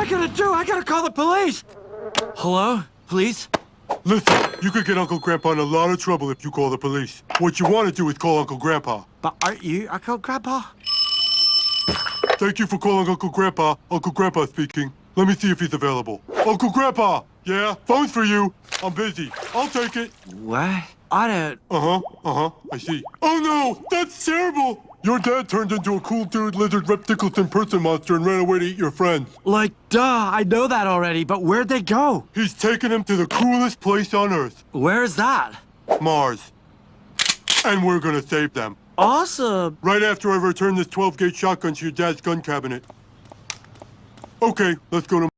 I gonna do? I gotta call the police. Hello? Police? Listen, you could get Uncle Grandpa in a lot of trouble if you call the police. What you want to do is call Uncle Grandpa. But aren't you Uncle Grandpa? Thank you for calling Uncle Grandpa. Uncle Grandpa speaking. Let me see if he's available. Uncle Grandpa! Yeah, phone's for you. I'm busy. I'll take it. What? I don't... I see. Oh no! That's terrible! Your dad turned into a cool dude, lizard, repticleton person monster and ran away to eat your friends. Like, duh, I know that already, but where'd they go? He's taken him to the coolest place on Earth. Where is that? Mars. And we're gonna save them. Awesome. Right after I return this 12-gauge shotgun to your dad's gun cabinet. Okay, let's go to